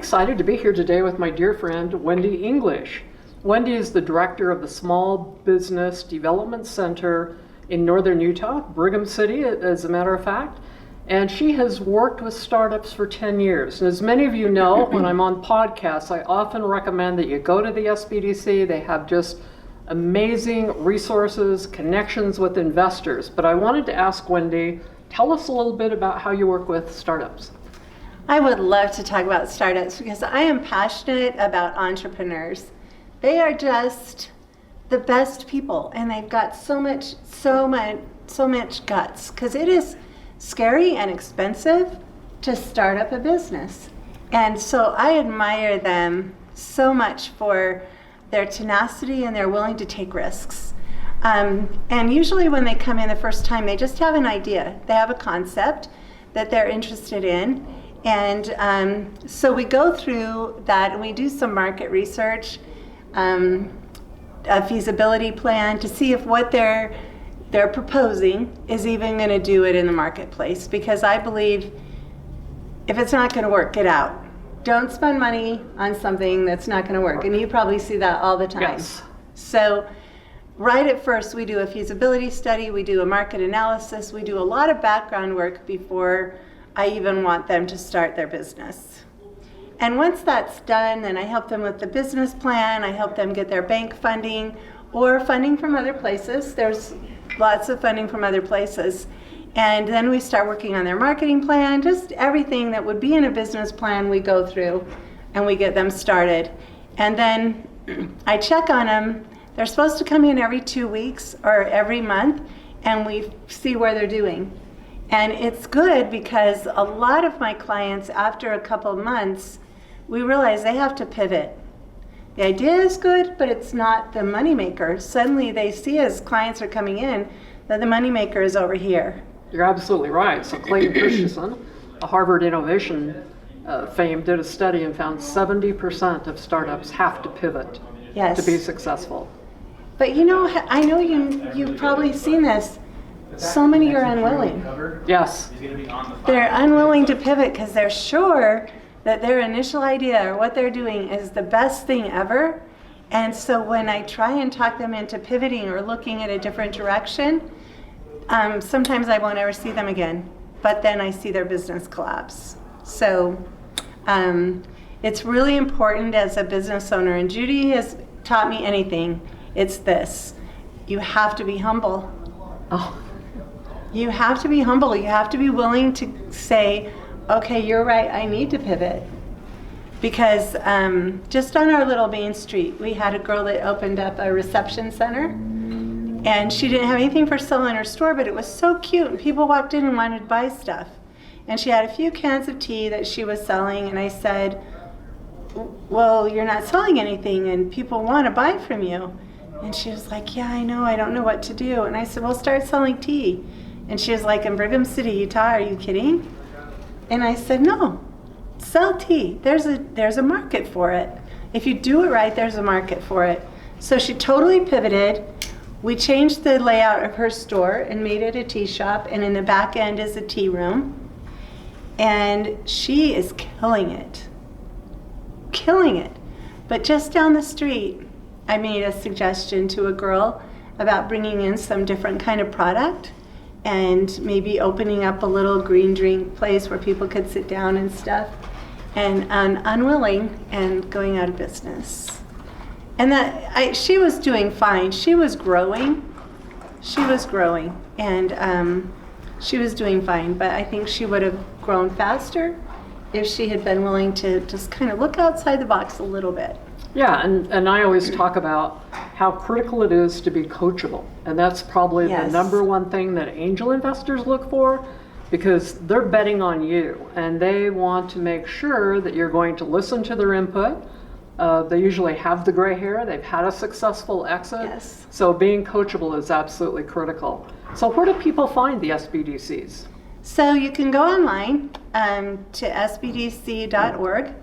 excited to be here today with my dear friend, Wendy English. Wendy is the director of the Small Business Development Center in Northern Utah, Brigham City, as a matter of fact. And she has worked with startups for 10 years. And as many of you know, when I'm on podcasts, I often recommend that you go to the SBDC. They have just amazing resources, connections with investors. But I wanted to ask Wendy, tell us a little bit about how you work with startups. I would love to talk about startups because I am passionate about entrepreneurs. They are just the best people, and they've got so much guts, because it is scary and expensive to start up a business. And so I admire them so much for their tenacity, and they're willing to take risks. And usually when they come in the first time, they just have an idea. They have a concept that they're interested in. And so we go through that, and we do some market research, a feasibility plan to see if what they're proposing is even going to do it in the marketplace. Because I believe if it's not going to work, get out. Don't spend money on something that's not going to work. And you probably see that all the time. Yes. So right at first, we do a feasibility study, we do a market analysis, we do a lot of background work before I even want them to start their business. And once that's done, then I help them with the business plan, I help them get their bank funding or funding from other places. There's lots of funding from other places. And then we start working on their marketing plan, just everything that would be in a business plan we go through, and we get them started. And then I check on them. They're supposed to come in every 2 weeks or every month, and we see where they're doing. And it's good because a lot of my clients, after a couple of months, we realize they have to pivot. The idea is good, but it's not the moneymaker. Suddenly they see, as clients are coming in, that the moneymaker is over here. You're absolutely right. So Clayton Christensen, a Harvard innovation fame, did a study and found 70% of startups have to pivot to be successful. But you know, I know you've probably seen this. So many are unwilling. Yes. They're unwilling to pivot because they're sure that their initial idea or what they're doing is the best thing ever. And so when I try and talk them into pivoting or looking at a different direction, sometimes I won't ever see them again. But then I see their business collapse. So it's really important as a business owner, and Judy has taught me anything, it's this: you have to be humble. Oh. You have to be humble. You have to be willing to say, okay, you're right, I need to pivot. Because just on our little main street, we had a girl that opened up a reception center, and she didn't have anything for sale in her store, but it was so cute, and people walked in and wanted to buy stuff. And she had a few cans of tea that she was selling, and I said, well, you're not selling anything, and people want to buy from you. And she was like, yeah, I know, I don't know what to do. And I said, well, start selling tea. And she was like, in Brigham City, Utah, are you kidding? And I said, no, sell tea. There's a market for it. If you do it right, there's a market for it. So she totally pivoted. We changed the layout of her store and made it a tea shop, and in the back end is a tea room. And she is killing it. Killing it. But just down the street, I made a suggestion to a girl about bringing in some different kind of product and maybe opening up a little green drink place where people could sit down and stuff, and unwilling and going out of business. And she was doing fine. She was growing, and she was doing fine, but I think she would have grown faster if she had been willing to just kind of look outside the box a little bit. Yeah, and I always talk about how critical it is to be coachable. And that's probably the number one thing that angel investors look for, because they're betting on you, and they want to make sure that you're going to listen to their input. They usually have the gray hair, they've had a successful exit. Yes. So being coachable is absolutely critical. So where do people find the SBDCs? So you can go online to sbdc.org,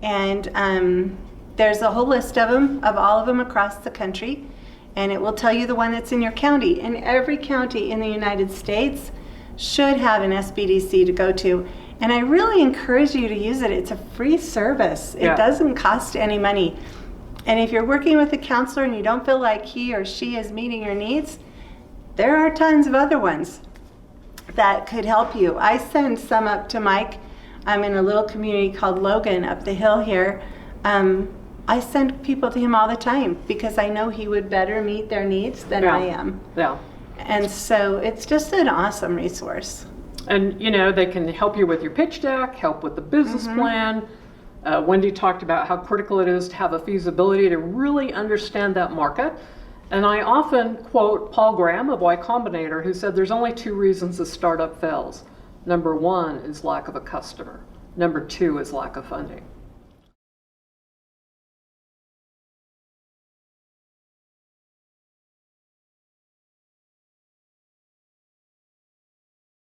and there's a whole list of them, of all of them across the country, and it will tell you the one that's in your county. And every county in the United States should have an SBDC to go to. And I really encourage you to use it. It's a free service. It Yeah. doesn't cost any money. And if you're working with a counselor and you don't feel like he or she is meeting your needs, there are tons of other ones that could help you. I send some up to Mike. I'm in a little community called Logan up the hill here. I send people to him all the time because I know he would better meet their needs than Yeah. I am. Yeah. And so it's just an awesome resource. And, you know, they can help you with your pitch deck, help with the business plan. Wendy talked about how critical it is to have a feasibility to really understand that market. And I often quote Paul Graham of Y Combinator, who said there's only 2 reasons a startup fails. Number 1 is lack of a customer. Number 2 is lack of funding.